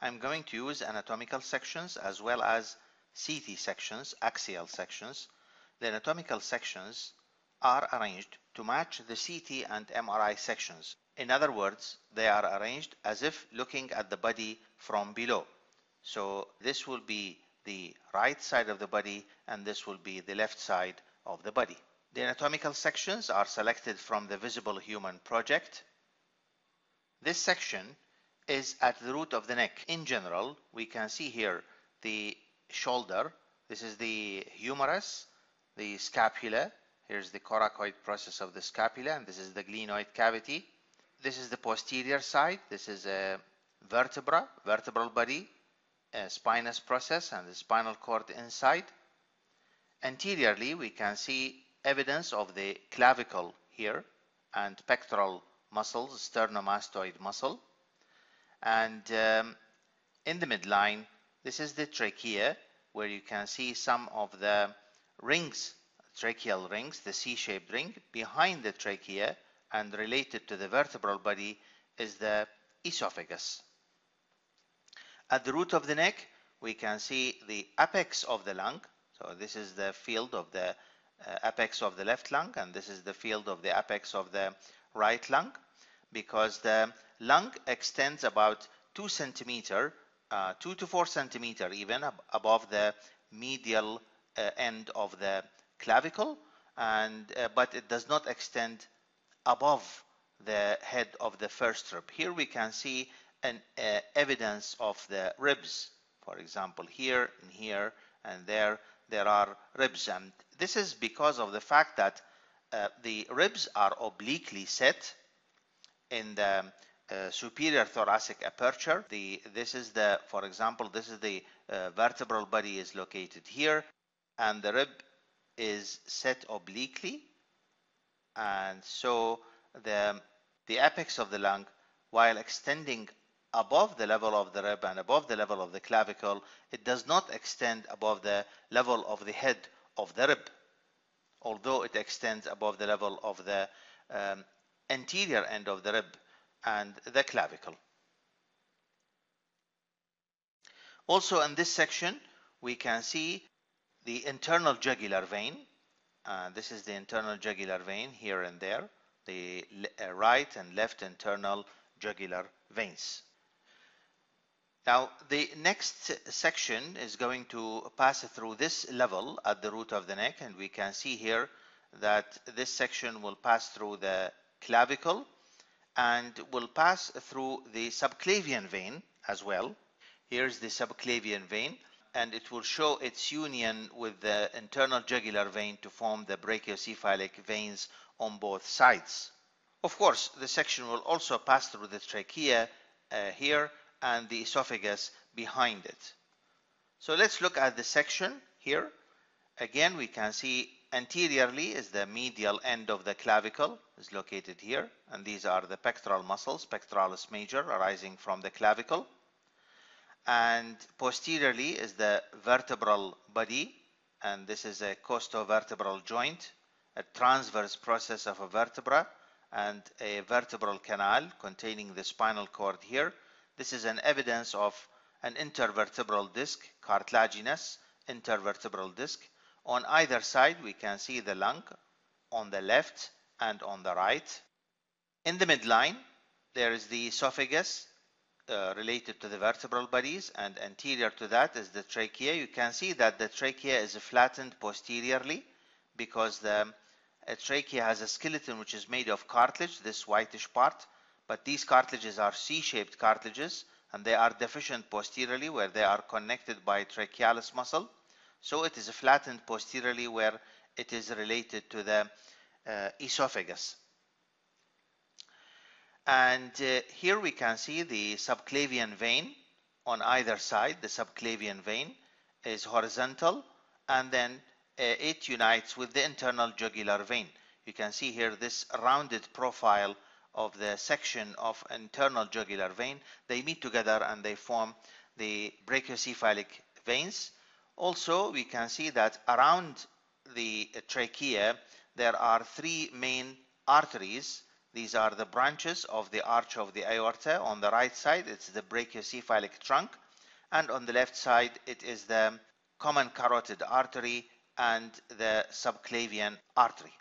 I'm going to use anatomical sections as well as CT sections, axial sections. The anatomical sections are arranged to match the CT and MRI sections. In other words, they are arranged as if looking at the body from below. So this will be the right side of the body and this will be the left side of the body. The anatomical sections are selected from the Visible Human project. This section is at the root of the neck. In general, we can see here the shoulder. This is the humerus, the scapula. Here's the coracoid process of the scapula, and this is the glenoid cavity. This is the posterior side. This is a vertebra, vertebral body, a spinous process, and the spinal cord inside. Anteriorly, we can see evidence of the clavicle here and pectoral muscles, sternomastoid muscle. And in the midline, this is the trachea, where you can see some of the rings, tracheal rings, the C-shaped ring. Behind the trachea and related to the vertebral body is the esophagus. At the root of the neck, we can see the apex of the lung. So this is the field of the apex of the left lung, and this is the field of the apex of the right lung, because the lung extends about 2 centimeter, 2 to 4 centimeter even above the medial end of the clavicle, and but it does not extend above the head of the first rib. Here we can see an evidence of the ribs. For example, here and here and there are ribs, and this is because of the fact that the ribs are obliquely set in the superior thoracic aperture. This is the, for example, this is the vertebral body is located here, and the rib is set obliquely, and so the apex of the lung, while extending above the level of the rib and above the level of the clavicle, it does not extend above the level of the head of the rib, although it extends above the level of the anterior end of the rib and the clavicle. Also in this section, we can see the internal jugular vein. This is the internal jugular vein here and there, the right and left internal jugular veins. Now, the next section is going to pass through this level at the root of the neck, and we can see here that this section will pass through the clavicle and will pass through the subclavian vein as well. Here's the subclavian vein, and it will show its union with the internal jugular vein to form the brachiocephalic veins on both sides. Of course, the section will also pass through the trachea here and the esophagus behind it. So let's look at the section here. Again, we can see anteriorly is the medial end of the clavicle is located here, and these are the pectoral muscles, pectoralis major, arising from the clavicle. And posteriorly is the vertebral body, and this is a costovertebral joint, a transverse process of a vertebra, and a vertebral canal containing the spinal cord here. This is an evidence of an intervertebral disc, cartilaginous intervertebral disc. On either side, we can see the lung on the left and on the right. In the midline, there is the esophagus related to the vertebral bodies, and anterior to that is the trachea. You can see that the trachea is flattened posteriorly because the trachea has a skeleton which is made of cartilage, this whitish part, but these cartilages are C-shaped cartilages, and they are deficient posteriorly where they are connected by trachealis muscle. So it is flattened posteriorly where it is related to the esophagus. And here we can see the subclavian vein on either side. The subclavian vein is horizontal, and then it unites with the internal jugular vein. You can see here this rounded profile of the section of internal jugular vein. They meet together and they form the brachiocephalic veins. Also, we can see that around the trachea there are 3 main arteries. These are the branches of the arch of the aorta. On the right side, it's the brachiocephalic trunk, and on the left side, it is the common carotid artery and the subclavian artery.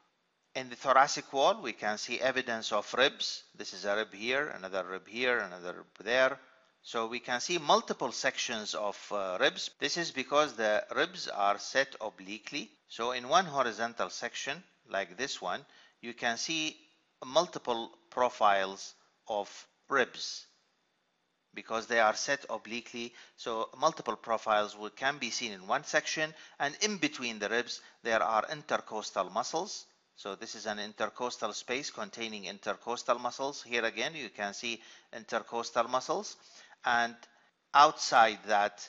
In the thoracic wall, we can see evidence of ribs. This is a rib here, another rib here, another rib there. So we can see multiple sections of ribs. This is because the ribs are set obliquely. So in one horizontal section, like this one, you can see multiple profiles of ribs because they are set obliquely. So multiple profiles can be seen in one section, and in between the ribs there are intercostal muscles. So this is an intercostal space containing intercostal muscles. Here again you can see intercostal muscles, and outside that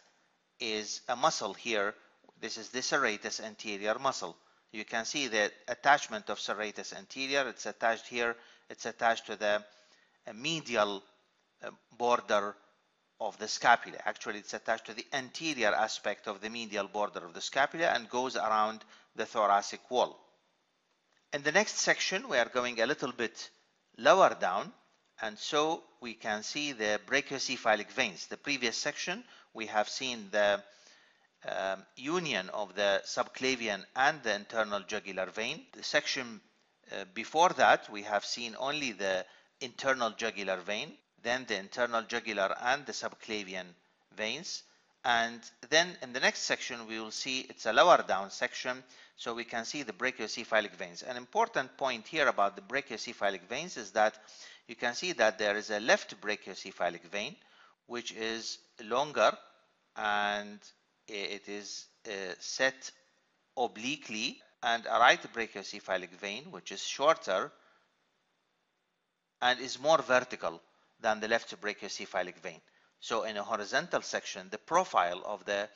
is a muscle here. This is the serratus anterior muscle. You can see the attachment of serratus anterior. It's attached here. It's attached to the medial border of the scapula. Actually, it's attached to the anterior aspect of the medial border of the scapula and goes around the thoracic wall. In the next section, we are going a little bit lower down, and so we can see the brachiocephalic veins. The previous section, we have seen the union of the subclavian and the internal jugular vein. The section before that, we have seen only the internal jugular vein, then the internal jugular and the subclavian veins. And then in the next section, we will see it's a lower down section, so we can see the brachiocephalic veins. An important point here about the brachiocephalic veins is that you can see that there is a left brachiocephalic vein, which is longer, and it is set obliquely, and a right brachiocephalic vein, which is shorter and is more vertical than the left brachiocephalic vein. So in a horizontal section, the profile of the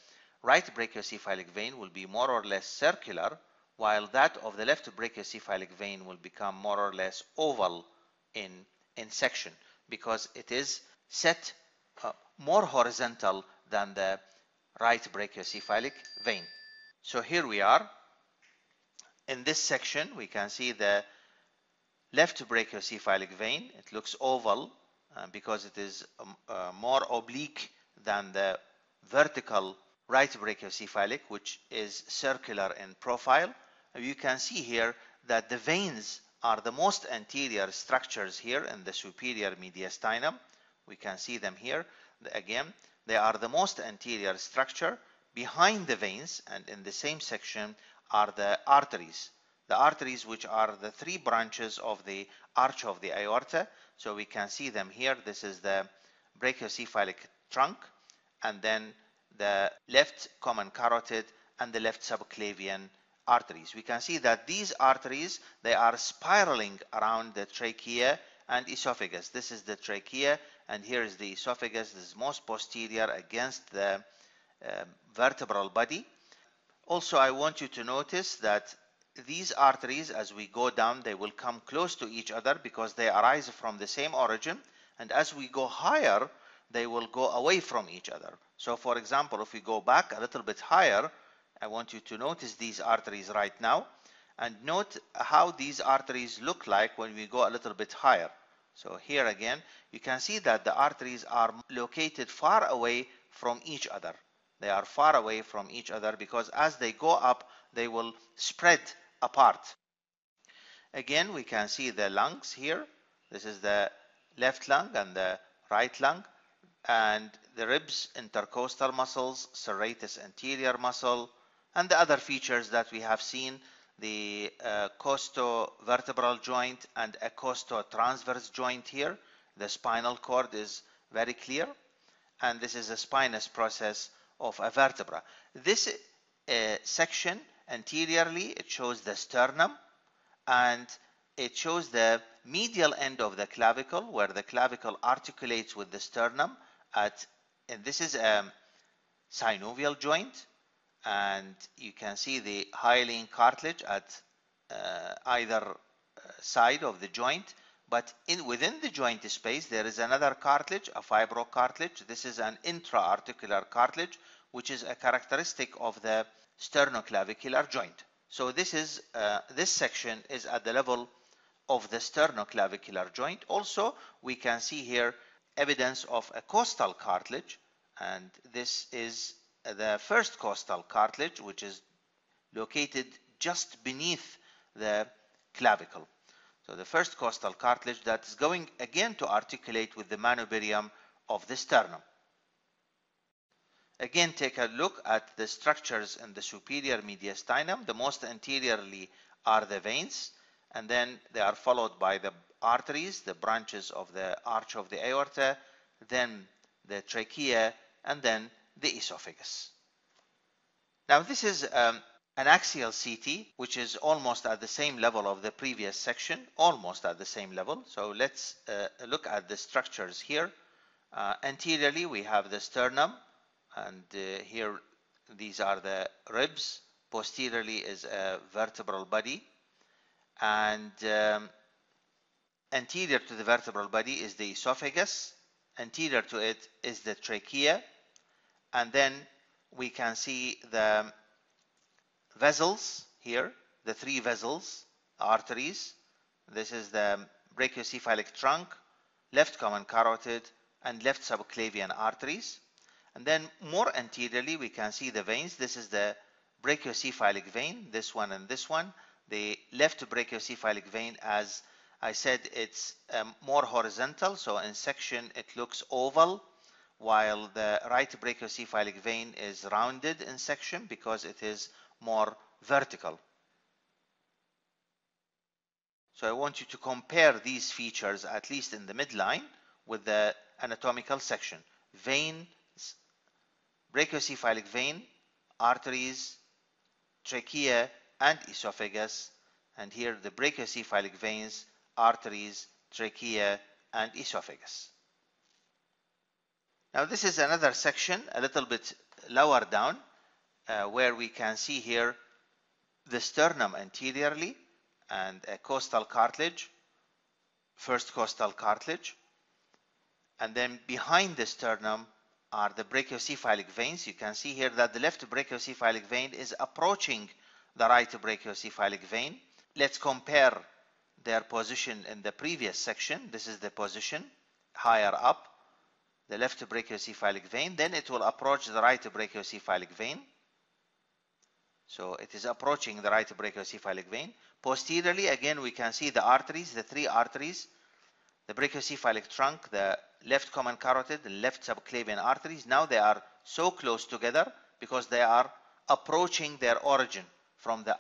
right brachiocephalic vein will be more or less circular, while that of the left brachiocephalic vein will become more or less oval in section, because it is set more horizontal than the right brachiocephalic vein. So here we are. In this section, we can see the left brachiocephalic vein. It looks oval because it is more oblique than the vertical right brachiocephalic, which is circular in profile. You can see here that the veins are the most anterior structures here in the superior mediastinum. We can see them here. Again, they are the most anterior structure. Behind the veins and in the same section are the arteries. The arteries, which are the three branches of the arch of the aorta. So we can see them here. This is the brachiocephalic trunk, and then the left common carotid and the left subclavian arteries. We can see that these arteries, they are spiraling around the trachea and esophagus. This is the trachea, and here is the esophagus. This is most posterior against the vertebral body. Also, I want you to notice that these arteries, as we go down, they will come close to each other because they arise from the same origin, and as we go higher, they will go away from each other. So for example, if we go back a little bit higher, I want you to notice these arteries right now, and note how these arteries look like when we go a little bit higher. So here again, you can see that the arteries are located far away from each other. They are far away from each other because as they go up, they will spread apart. Again, we can see the lungs here. This is the left lung and the right lung, and the ribs, intercostal muscles, serratus anterior muscle, and the other features that we have seen, the costo-vertebral joint and a costo-transverse joint here. The spinal cord is very clear, and this is a spinous process of a vertebra. This section anteriorly, it shows the sternum, and it shows the medial end of the clavicle, where the clavicle articulates with the sternum and this is a synovial joint, and you can see the hyaline cartilage at either side of the joint. But within the joint space, there is another cartilage, a fibrocartilage. This is an intra-articular cartilage, which is a characteristic of the sternoclavicular joint. So this section is at the level of the sternoclavicular joint. Also, we can see here evidence of a costal cartilage, and this is the first costal cartilage, which is located just beneath the clavicle. So the first costal cartilage that is going again to articulate with the manubrium of the sternum. Again, take a look at the structures in the superior mediastinum. The most anteriorly are the veins, and then they are followed by the arteries, the branches of the arch of the aorta, then the trachea, and then the esophagus. Now this is an axial CT, which is almost at the same level of the previous section, almost at the same level. So let's look at the structures here. Anteriorly, we have the sternum, and here these are the ribs. Posteriorly is a vertebral body, and anterior to the vertebral body is the esophagus. Anterior to it is the trachea, and then we can see the vessels here, the three vessels, arteries. This is the brachiocephalic trunk, left common carotid, and left subclavian arteries. And then more anteriorly, we can see the veins. This is the brachiocephalic vein, this one and this one. The left brachiocephalic vein, as I said, it's more horizontal, so in section it looks oval, while the right brachiocephalic vein is rounded in section because it is more vertical. So I want you to compare these features, at least in the midline, with the anatomical section. Vein, brachiocephalic vein, arteries, trachea, and esophagus. And here the brachiocephalic veins, arteries, trachea, and esophagus. Now this is another section a little bit lower down, where we can see here the sternum anteriorly and a costal cartilage, first costal cartilage, and then behind the sternum are the brachiocephalic veins. You can see here that the left brachiocephalic vein is approaching the right brachiocephalic vein. Let's compare their position in the previous section. This is the position higher up, the left brachiocephalic vein, then it will approach the right brachiocephalic vein. So it is approaching the right brachiocephalic vein. Posteriorly, again, we can see the arteries, the three arteries, the brachiocephalic trunk, the left common carotid, the left subclavian arteries. Now they are so close together because they are approaching their origin from the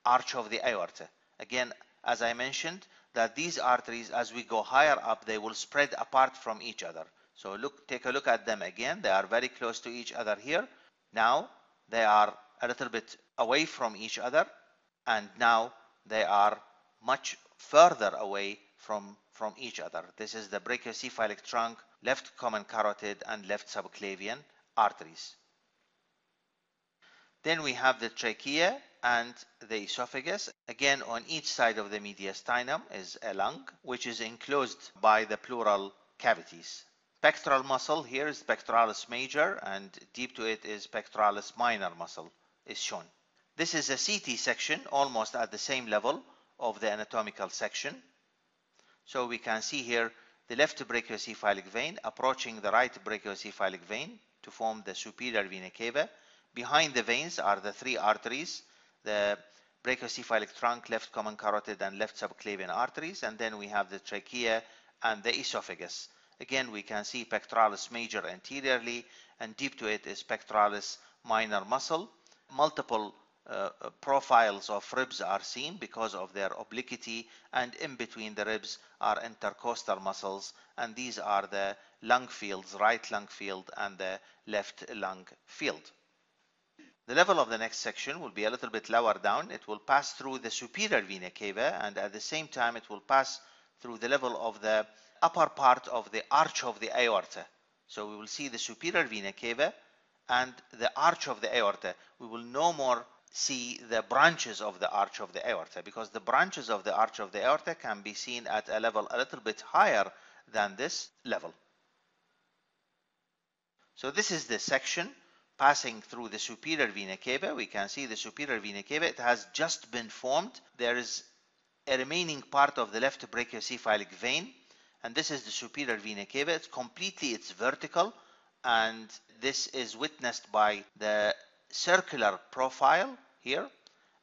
arch of the aorta. Again, as I mentioned, that these arteries, as we go higher up, they will spread apart from each other. So take a look at them again. They are very close to each other here. Now they are a little bit away from each other, and now they are much further away from each other. This is the brachiocephalic trunk, left common carotid, and left subclavian arteries. Then we have the trachea and the esophagus. Again, on each side of the mediastinum is a lung, which is enclosed by the pleural cavities. Pectoral muscle here is pectoralis major, and deep to it is pectoralis minor muscle is shown. This is a CT section almost at the same level of the anatomical section. So we can see here the left brachiocephalic vein approaching the right brachiocephalic vein to form the superior vena cava. Behind the veins are the three arteries, the brachiocephalic trunk, left common carotid, and left subclavian arteries. And then we have the trachea and the esophagus. Again, we can see pectoralis major anteriorly, and deep to it is pectoralis minor muscle. Multiple profiles of ribs are seen because of their obliquity, and in between the ribs are intercostal muscles, and these are the lung fields, right lung field and the left lung field. The level of the next section will be a little bit lower down. It will pass through the superior vena cava, and at the same time it will pass through the level of the upper part of the arch of the aorta. So we will see the superior vena cava and the arch of the aorta. We will no more see the branches of the arch of the aorta, because the branches of the arch of the aorta can be seen at a level a little bit higher than this level. So this is the section passing through the superior vena cava. We can see the superior vena cava. It has just been formed. There is a remaining part of the left brachiocephalic vein, and this is the superior vena cava. It's vertical, and this is witnessed by the circular profile here,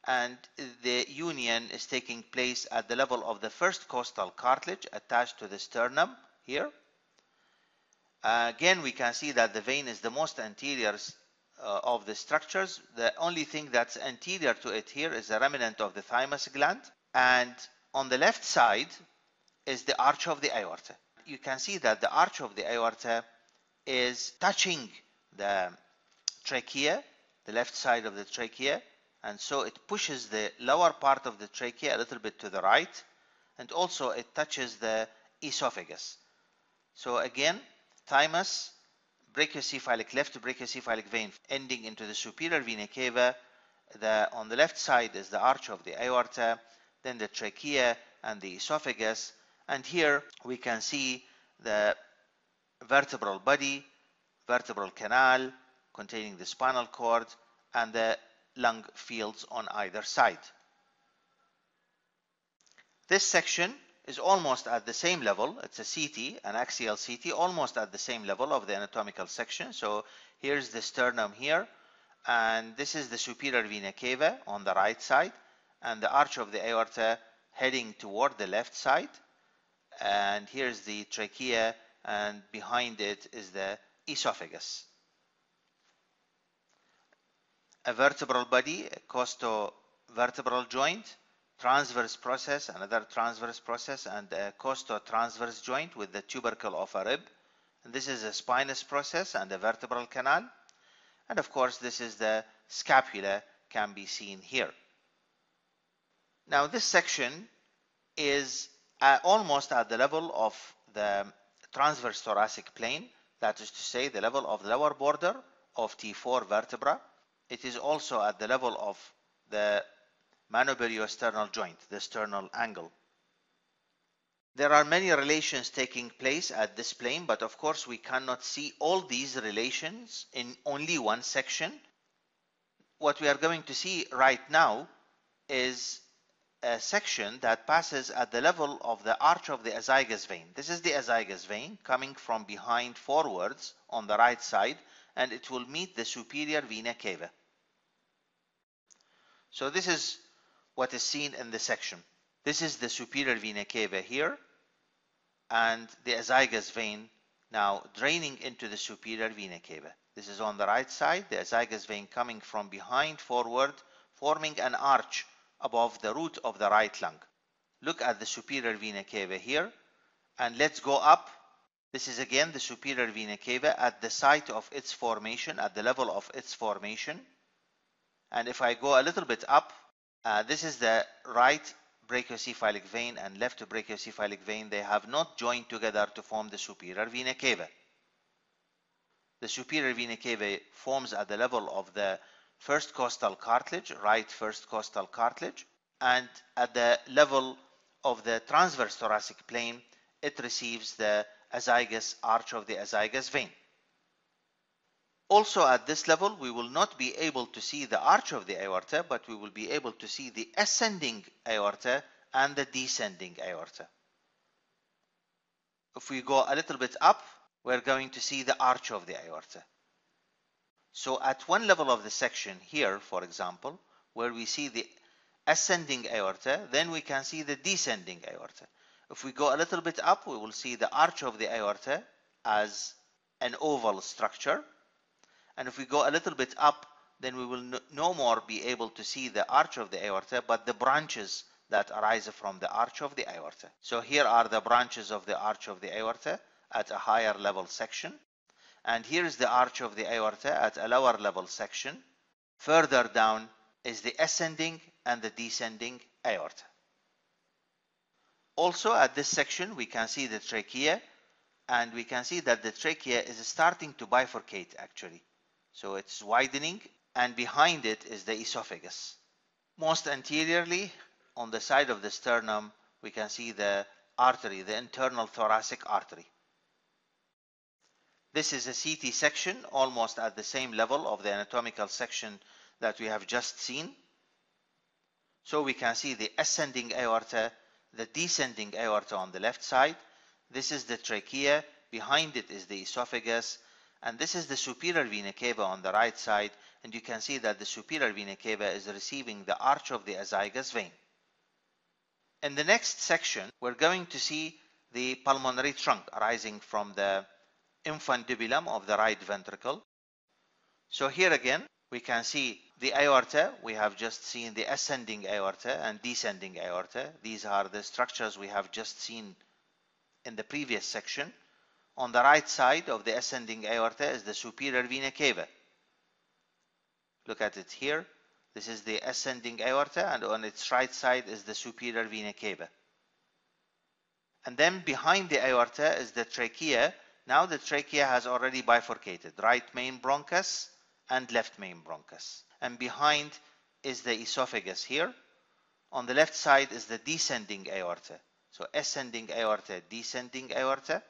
and the union is taking place at the level of the first costal cartilage attached to the sternum here. Again, we can see that the vein is the most anterior of the structures. The only thing that's anterior to it here is a remnant of the thymus gland, and on the left side is the arch of the aorta. You can see that the arch of the aorta is touching the trachea, the left side of the trachea, and so it pushes the lower part of the trachea a little bit to the right, and also it touches the esophagus. So again, thymus, brachiocephalic, left brachiocephalic vein ending into the superior vena cava. On the left side is the arch of the aorta, then the trachea and the esophagus, and here we can see the vertebral body, vertebral canal containing the spinal cord, and the lung fields on either side. This section is almost at the same level. It's a CT, an axial CT, almost at the same level of the anatomical section. So here's the sternum here, and this is the superior vena cava on the right side, and the arch of the aorta heading toward the left side, and here's the trachea, and behind it is the esophagus. A vertebral body, a costo-vertebral joint, transverse process, another transverse process, and a costo-transverse joint with the tubercle of a rib. And this is a spinous process and a vertebral canal. And of course, this is the scapula, can be seen here. Now, this section is almost at the level of the transverse thoracic plane, that is to say, the level of the lower border of T4 vertebra. It is also at the level of the manoperisternal joint, the sternal angle. There are many relations taking place at this plane, but of course we cannot see all these relations in only one section. What we are going to see right now is a section that passes at the level of the arch of the azygous vein. This is the azygous vein coming from behind forwards on the right side, and it will meet the superior vena cava. So this is what is seen in the section. This is the superior vena cava here, and the azygous vein now draining into the superior vena cava. This is on the right side, the azygous vein coming from behind forward, forming an arch above the root of the right lung. Look at the superior vena cava here, and let's go up. This is again the superior vena cava at the site of its formation, at the level of its formation. And if I go a little bit up, this is the right brachiocephalic vein and left brachiocephalic vein. They have not joined together to form the superior vena cava. The superior vena cava forms at the level of the first costal cartilage, right first costal cartilage, and at the level of the transverse thoracic plane, it receives the azygous arch of the azygous vein. Also at this level, we will not be able to see the arch of the aorta, but we will be able to see the ascending aorta and the descending aorta. If we go a little bit up, we're going to see the arch of the aorta. So at one level of the section here, for example, where we see the ascending aorta, then we can see the descending aorta. If we go a little bit up, we will see the arch of the aorta as an oval structure. And if we go a little bit up, then we will no more be able to see the arch of the aorta, but the branches that arise from the arch of the aorta. So here are the branches of the arch of the aorta at a higher level section. And here is the arch of the aorta at a lower level section. Further down is the ascending and the descending aorta. Also at this section, we can see the trachea, and we can see that the trachea is starting to bifurcate actually. So it's widening, and behind it is the esophagus. Most anteriorly, on the side of the sternum, we can see the artery, the internal thoracic artery. This is a CT section, almost at the same level of the anatomical section that we have just seen. So we can see the ascending aorta the descending aorta on the left side. This is the trachea. Behind it is the esophagus. And this is the superior vena cava on the right side. And you can see that the superior vena cava is receiving the arch of the azygous vein. In the next section, we're going to see the pulmonary trunk arising from the infundibulum of the right ventricle. So here again, we can see the aorta. We have just seen the ascending aorta and descending aorta. These are the structures we have just seen in the previous section. On the right side of the ascending aorta is the superior vena cava. Look at it here. This is the ascending aorta, and on its right side is the superior vena cava. And then behind the aorta is the trachea. Now the trachea has already bifurcated, right main bronchus and left main bronchus. And behind is the esophagus here. On the left side is the descending aorta. So ascending aorta, descending aorta.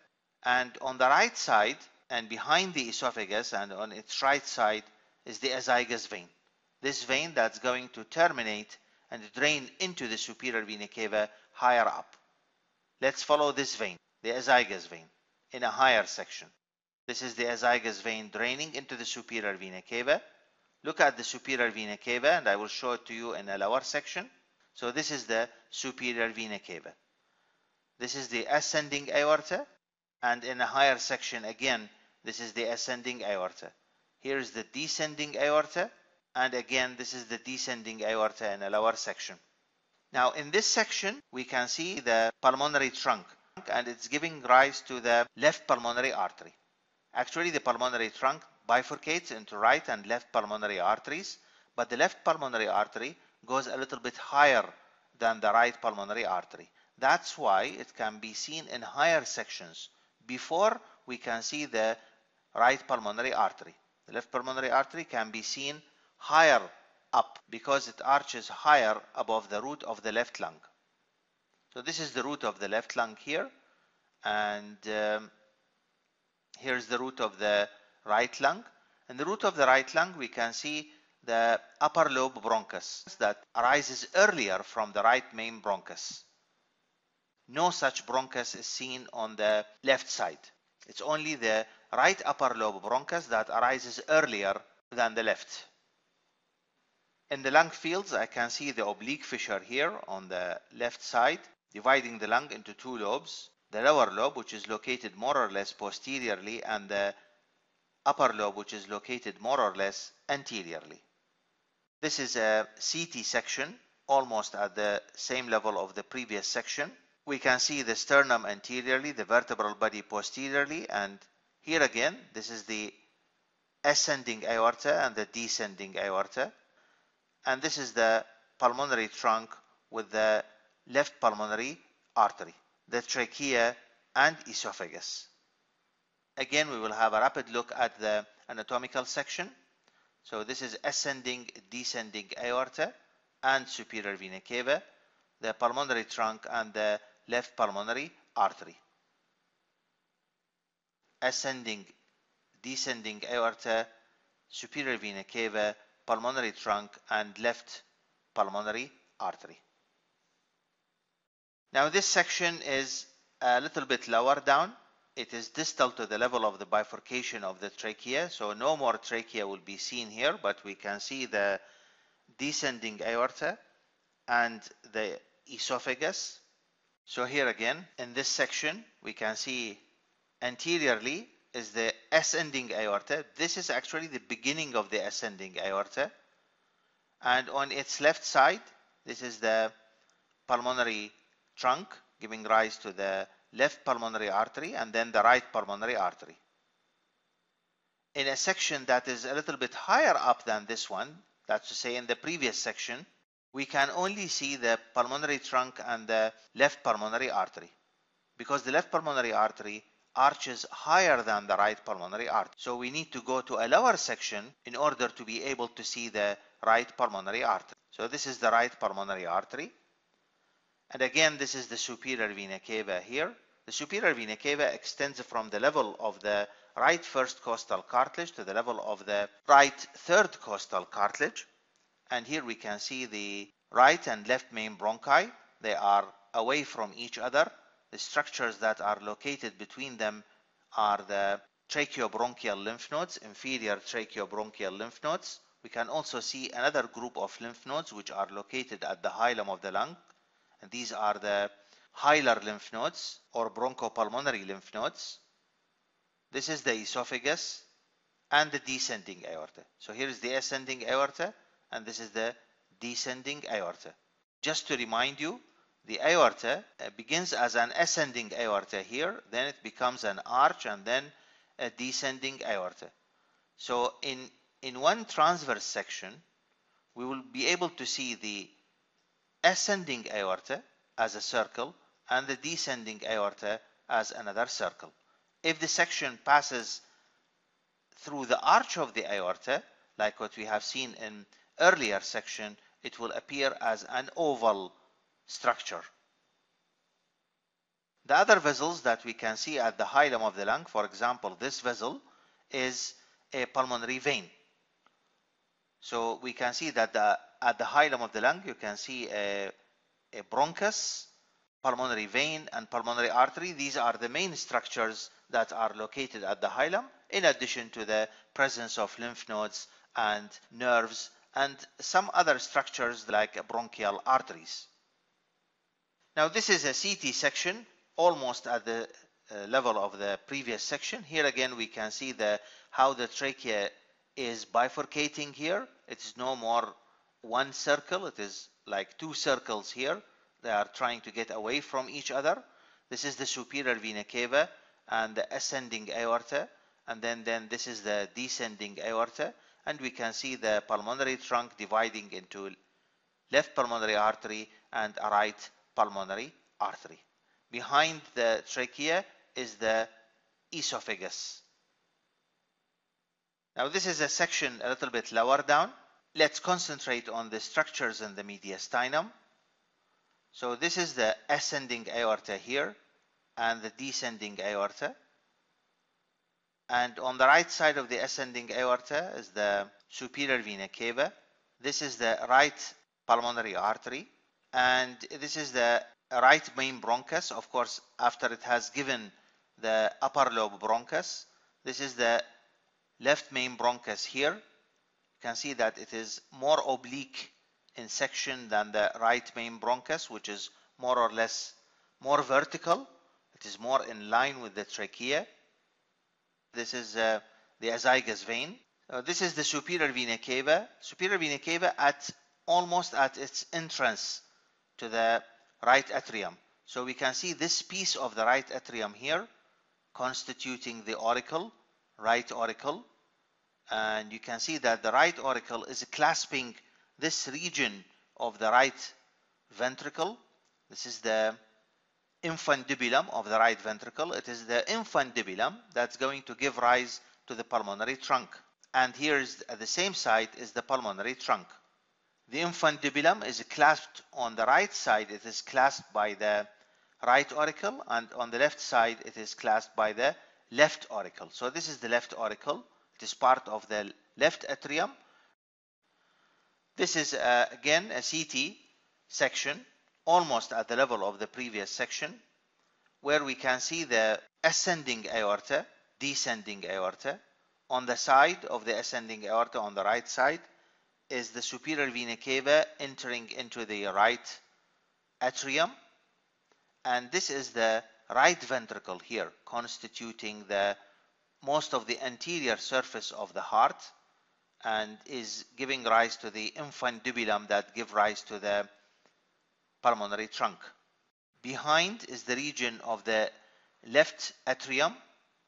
And on the right side and behind the esophagus and on its right side is the azygous vein. This vein that's going to terminate and drain into the superior vena cava higher up. Let's follow this vein, the azygous vein, in a higher section. This is the azygous vein draining into the superior vena cava. Look at the superior vena cava, and I will show it to you in a lower section. So this is the superior vena cava. This is the ascending aorta, and in a higher section again, this is the ascending aorta. Here is the descending aorta, and again this is the descending aorta in a lower section. Now in this section we can see the pulmonary trunk, and it's giving rise to the left pulmonary artery. Actually the pulmonary trunk bifurcates into right and left pulmonary arteries, but the left pulmonary artery goes a little bit higher than the right pulmonary artery. That's why it can be seen in higher sections before we can see the right pulmonary artery. The left pulmonary artery can be seen higher up because it arches higher above the root of the left lung. So this is the root of the left lung here, and here's the root of the right lung. In the root of the right lung we can see the upper lobe bronchus that arises earlier from the right main bronchus. No such bronchus is seen on the left side. It's only the right upper lobe bronchus that arises earlier than the left. In the lung fields, I can see the oblique fissure here on the left side, dividing the lung into two lobes. The lower lobe, which is located more or less posteriorly, and the upper lobe, which is located more or less anteriorly. This is a CT section, almost at the same level of the previous section. We can see the sternum anteriorly, the vertebral body posteriorly, and here again, this is the ascending aorta and the descending aorta. And this is the pulmonary trunk with the left pulmonary artery, the trachea and esophagus. Again, we will have a rapid look at the anatomical section. So this is ascending, descending aorta and superior vena cava, the pulmonary trunk and the left pulmonary artery. Ascending, descending aorta, superior vena cava, pulmonary trunk and left pulmonary artery. Now this section is a little bit lower down. It is distal to the level of the bifurcation of the trachea, so no more trachea will be seen here, but we can see the descending aorta and the esophagus. So here again in this section we can see anteriorly is the ascending aorta. This is actually the beginning of the ascending aorta, and on its left side this is the pulmonary trunk giving rise to the left pulmonary artery and then the right pulmonary artery. In a section that is a little bit higher up than this one, that's to say in the previous section, we can only see the pulmonary trunk and the left pulmonary artery, because the left pulmonary artery arches higher than the right pulmonary artery. So we need to go to a lower section in order to be able to see the right pulmonary artery. So this is the right pulmonary artery. And again, this is the superior vena cava here. The superior vena cava extends from the level of the right first costal cartilage to the level of the right third costal cartilage. And here we can see the right and left main bronchi. They are away from each other. The structures that are located between them are the tracheobronchial lymph nodes, inferior tracheobronchial lymph nodes. We can also see another group of lymph nodes which are located at the hilum of the lung, and these are the hilar lymph nodes or bronchopulmonary lymph nodes. This is the esophagus and the descending aorta. So here is the ascending aorta and this is the descending aorta. Just to remind you, the aorta begins as an ascending aorta here, then it becomes an arch and then a descending aorta. So in one transverse section, we will be able to see the ascending aorta as a circle and the descending aorta as another circle. If the section passes through the arch of the aorta, like what we have seen in earlier section, it will appear as an oval structure. The other vessels that we can see at the hilum of the lung, for example, this vessel is a pulmonary vein. So we can see that at the hilum of the lung, you can see a bronchus, pulmonary vein, and pulmonary artery. These are the main structures that are located at the hilum, in addition to the presence of lymph nodes and nerves and some other structures like bronchial arteries. Now this is a CT section, almost at the level of the previous section. Here again we can see how the trachea is bifurcating here. It is no more one circle, it is like two circles here. They are trying to get away from each other. This is the superior vena cava and the ascending aorta, and then this is the descending aorta, and we can see the pulmonary trunk dividing into left pulmonary artery and a right pulmonary artery. Behind the trachea is the esophagus. Now this is a section a little bit lower down. Let's concentrate on the structures in the mediastinum. So this is the ascending aorta here and the descending aorta. And on the right side of the ascending aorta is the superior vena cava. This is the right pulmonary artery. And this is the right main bronchus. Of course, after it has given the upper lobe bronchus, this is the left main bronchus here. You can see that it is more oblique in section than the right main bronchus, which is more or less more vertical. It is more in line with the trachea. This is the esophagus vein. This is the superior vena cava. Superior vena cava almost at its entrance to the right atrium. So we can see this piece of the right atrium here constituting the auricle, right auricle. And you can see that the right auricle is clasping this region of the right ventricle. This is the infundibulum of the right ventricle. It is the infundibulum that's going to give rise to the pulmonary trunk. And here is at the same site is the pulmonary trunk. The infundibulum is clasped on the right side. It is clasped by the right auricle, and on the left side it is clasped by the left auricle. So this is the left auricle. It is part of the left atrium. This is again a CT section, almost at the level of the previous section, where we can see the ascending aorta, descending aorta. On the side of the ascending aorta, on the right side, is the superior vena cava entering into the right atrium. And this is the right ventricle here, constituting the most of the anterior surface of the heart, and is giving rise to the infundibulum that give rise to the pulmonary trunk. Behind is the region of the left atrium,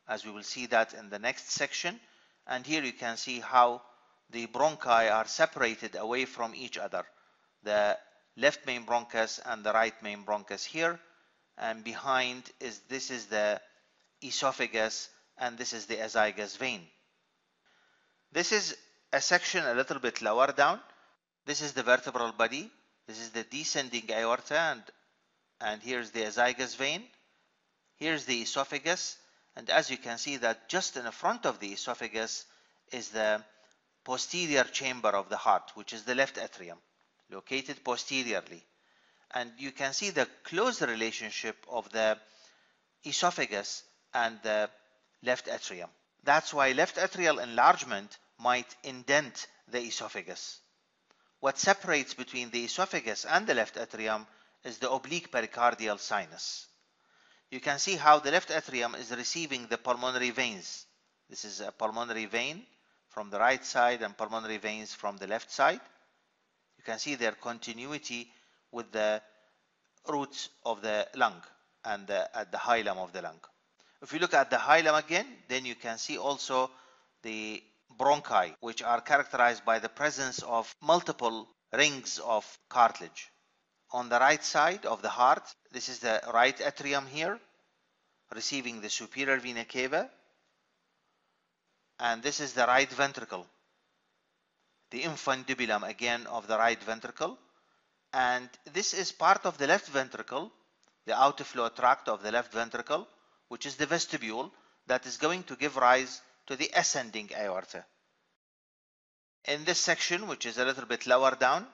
as we will see that in the next section. And here you can see how the bronchi are separated away from each other. The left main bronchus and the right main bronchus here. And behind is the esophagus, and this is the esophagus vein. This is a section a little bit lower down. This is the vertebral body. This is the descending aorta, and here's the esophagus vein. Here's the esophagus, and as you can see that just in the front of the esophagus is the posterior chamber of the heart, which is the left atrium, located posteriorly. and you can see the close relationship of the esophagus and the left atrium. That's why left atrial enlargement might indent the esophagus. What separates between the esophagus and the left atrium is the oblique pericardial sinus. You can see how the left atrium is receiving the pulmonary veins. This is a pulmonary vein from the right side and pulmonary veins from the left side. You can see their continuity with the roots of the lung and at the hilum of the lung. If you look at the hilum again, then you can see also the bronchi, which are characterized by the presence of multiple rings of cartilage. On the right side of the heart, this is the right atrium here, receiving the superior vena cava, and this is the right ventricle, the infundibulum again of the right ventricle, and this is part of the left ventricle, the outflow tract of the left ventricle, which is the vestibule that is going to give rise to the ascending aorta. In this section, which is a little bit lower down,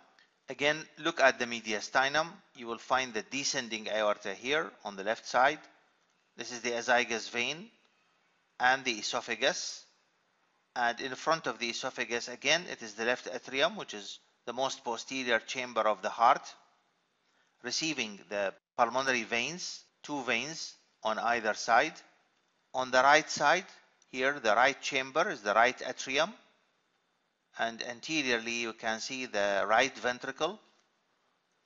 again look at the mediastinum. You will find the descending aorta here on the left side. This is the azygous vein and the esophagus, and in front of the esophagus again it is the left atrium, which is the most posterior chamber of the heart, receiving the pulmonary veins, two veins on either side. On the right side here, the right chamber is the right atrium, and anteriorly you can see the right ventricle.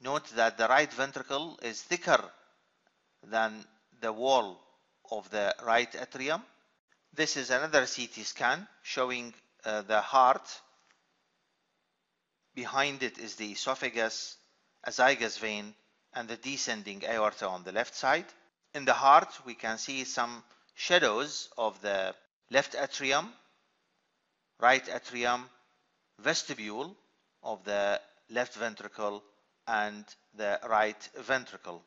Note that the right ventricle is thicker than the wall of the right atrium. This is another CT scan showing the heart. Behind it is the esophagus, azygous vein, and the descending aorta on the left side. In the heart, we can see some shadows of the left atrium, right atrium, vestibule of the left ventricle, and the right ventricle.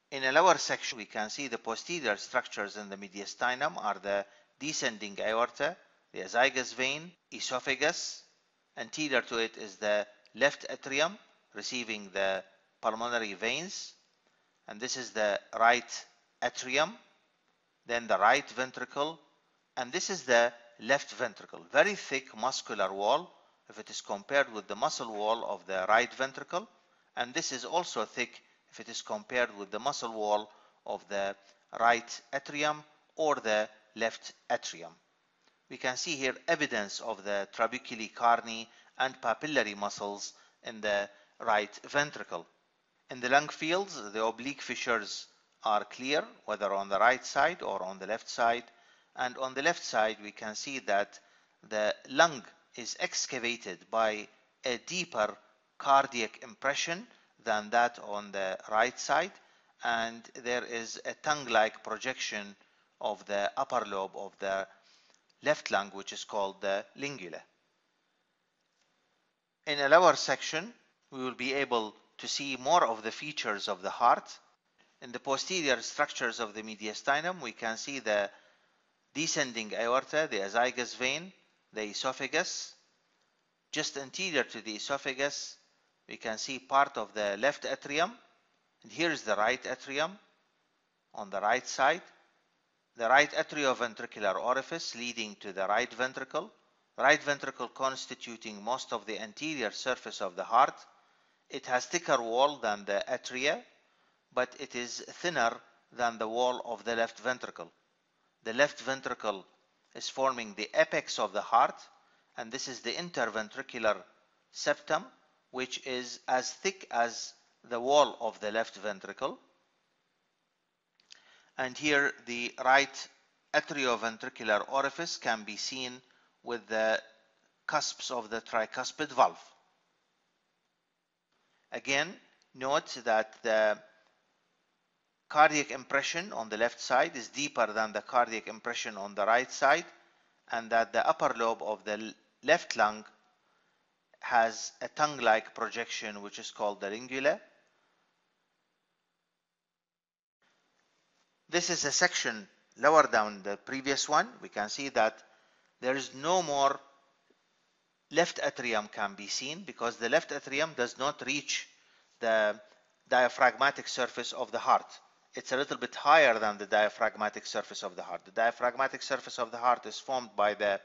In a lower section, we can see the posterior structures in the mediastinum are the descending aorta, the azygous vein, esophagus. Anterior to it is the left atrium receiving the pulmonary veins, and this is the right atrium, then the right ventricle, and this is the left ventricle. Very thick muscular wall if it is compared with the muscle wall of the right ventricle, and this is also thick if it is compared with the muscle wall of the right atrium or the left atrium. We can see here evidence of the trabeculae carni and papillary muscles in the right ventricle. In the lung fields, the oblique fissures are clear, whether on the right side or on the left side. And on the left side, we can see that the lung is excavated by a deeper cardiac impression than that on the right side, and there is a tongue-like projection of the upper lobe of the left lung, which is called the lingula. In a lower section, we will be able to see more of the features of the heart. In the posterior structures of the mediastinum, we can see the descending aorta, the azygous vein, the esophagus. Just anterior to the esophagus, we can see part of the left atrium, and here is the right atrium on the right side, the right atrioventricular orifice leading to the right ventricle constituting most of the anterior surface of the heart. It has thicker wall than the atria, but it is thinner than the wall of the left ventricle. The left ventricle is forming the apex of the heart, and this is the interventricular septum, which is as thick as the wall of the left ventricle. And here the right atrioventricular orifice can be seen with the cusps of the tricuspid valve. Again, note that the cardiac impression on the left side is deeper than the cardiac impression on the right side, and that the upper lobe of the left lung has a tongue-like projection, which is called the lingula. This is a section lower down the previous one. We can see that there is no more left atrium can be seen because the left atrium does not reach the diaphragmatic surface of the heart. It's a little bit higher than the diaphragmatic surface of the heart. The diaphragmatic surface of the heart is formed by the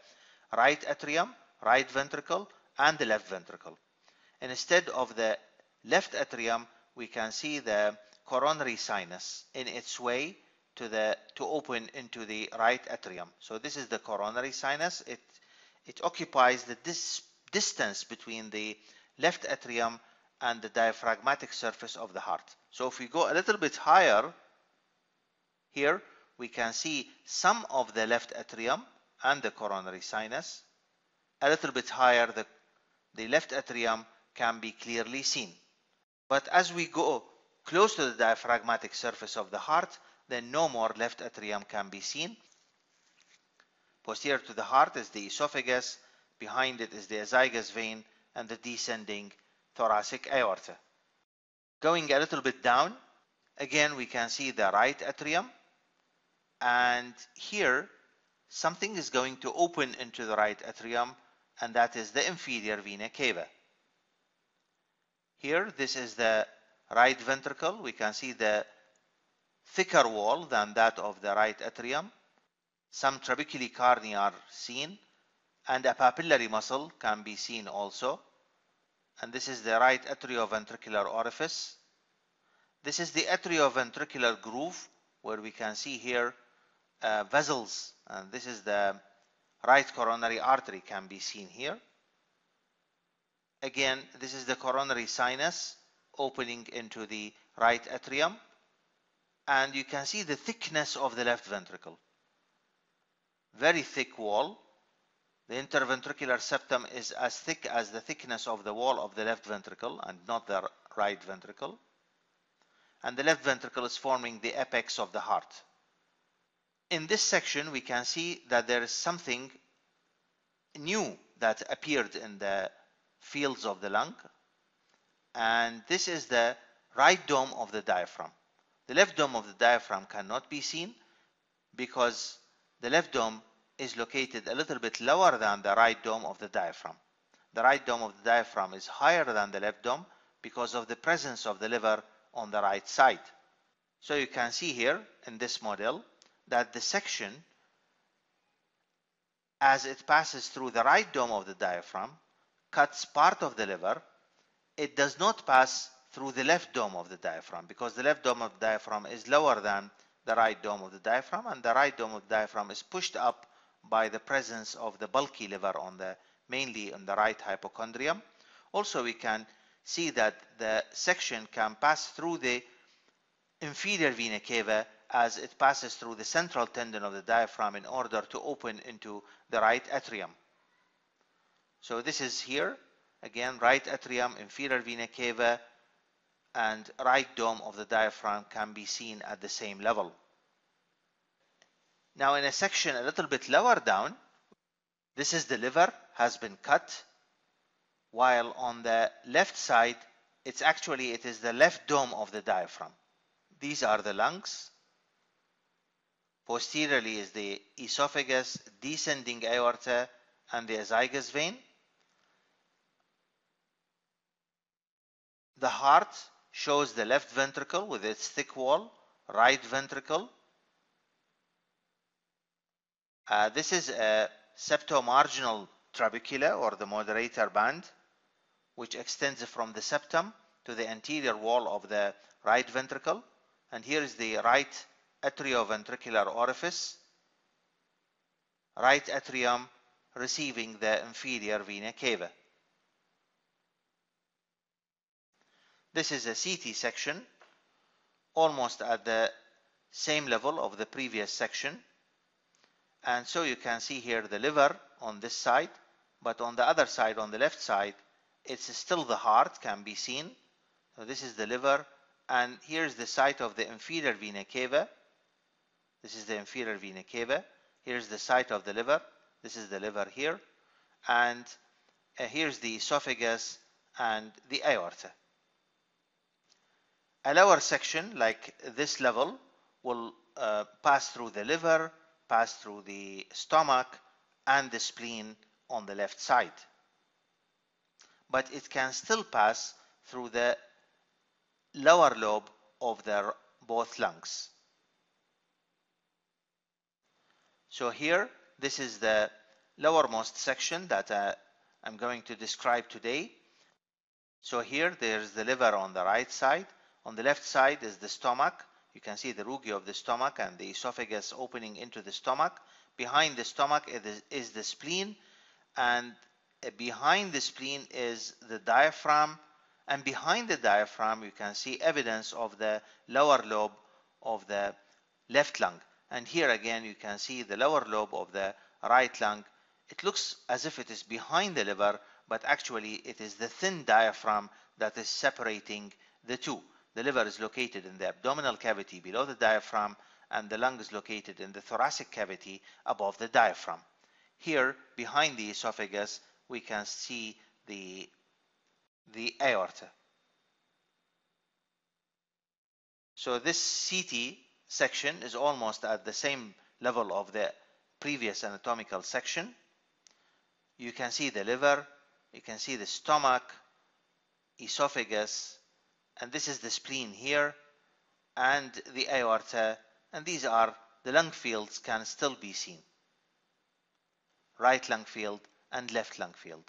right atrium, right ventricle, and the left ventricle. And instead of the left atrium, we can see the coronary sinus in its way to open into the right atrium. So this is the coronary sinus. It occupies the distance between the left atrium and the diaphragmatic surface of the heart. So if we go a little bit higher, here we can see some of the left atrium and the coronary sinus. A little bit higher, the left atrium can be clearly seen. But as we go close to the diaphragmatic surface of the heart, then no more left atrium can be seen. Posterior to the heart is the esophagus, behind it is the esophagus vein and the descending thoracic aorta. Going a little bit down, again we can see the right atrium, and here something is going to open into the right atrium, and that is the inferior vena cava. Here, this is the right ventricle. We can see the thicker wall than that of the right atrium. Some trabeculae carni are seen, and a papillary muscle can be seen also. And this is the right atrioventricular orifice. This is the atrioventricular groove, where we can see here vessels, and this is the right coronary artery can be seen here. Again, this is the coronary sinus opening into the right atrium, and you can see the thickness of the left ventricle. Very thick wall. The interventricular septum is as thick as the thickness of the wall of the left ventricle and not the right ventricle. And the left ventricle is forming the apex of the heart. In this section, we can see that there is something new that appeared in the fields of the lung, and this is the right dome of the diaphragm. The left dome of the diaphragm cannot be seen because the left dome is located a little bit lower than the right dome of the diaphragm. The right dome of the diaphragm is higher than the left dome because of the presence of the liver on the right side. So you can see here in this model that the section, as it passes through the right dome of the diaphragm, cuts part of the liver. It does not pass through the left dome of the diaphragm because the left dome of the diaphragm is lower than the right dome of the diaphragm, and the right dome of the diaphragm is pushed up by the presence of the bulky liver mainly on the right hypochondrium. Also, we can see that the section can pass through the inferior vena cava as it passes through the central tendon of the diaphragm in order to open into the right atrium. So this is here, again, right atrium, inferior vena cava, and right dome of the diaphragm can be seen at the same level. Now in a section a little bit lower down, this is the liver has been cut, while on the left side, it is the left dome of the diaphragm. These are the lungs. Posteriorly is the esophagus, descending aorta, and the esophagus vein. The heart shows the left ventricle with its thick wall, right ventricle. This is a septomarginal trabecula, or the moderator band, which extends from the septum to the anterior wall of the right ventricle. And here is the right atrioventricular orifice, right atrium receiving the inferior vena cava. This is a CT section, almost at the same level of the previous section. And so you can see here the liver on this side, but on the other side, on the left side, it's still the heart can be seen. So this is the liver, and here's the site of the inferior vena cava. This is the inferior vena cava. Here's the site of the liver. This is the liver here. And here's the esophagus and the aorta. A lower section like this level will pass through the liver, pass through the stomach and the spleen on the left side. but it can still pass through the lower lobe of the both lungs. So here, this is the lowermost section that I'm going to describe today. So here there's the liver on the right side. On the left side is the stomach. You can see the rugae of the stomach and the esophagus opening into the stomach. Behind the stomach is the spleen, and behind the spleen is the diaphragm, and behind the diaphragm you can see evidence of the lower lobe of the left lung. And here again you can see the lower lobe of the right lung. It looks as if it is behind the liver, but actually it is the thin diaphragm that is separating the two. The liver is located in the abdominal cavity below the diaphragm, and the lung is located in the thoracic cavity above the diaphragm. Here, behind the esophagus, we can see the aorta. So this CT section is almost at the same level of the previous anatomical section. You can see the liver, you can see the stomach, esophagus, and this is the spleen here, and the aorta, and these are the lung fields can still be seen. Right lung field and left lung field.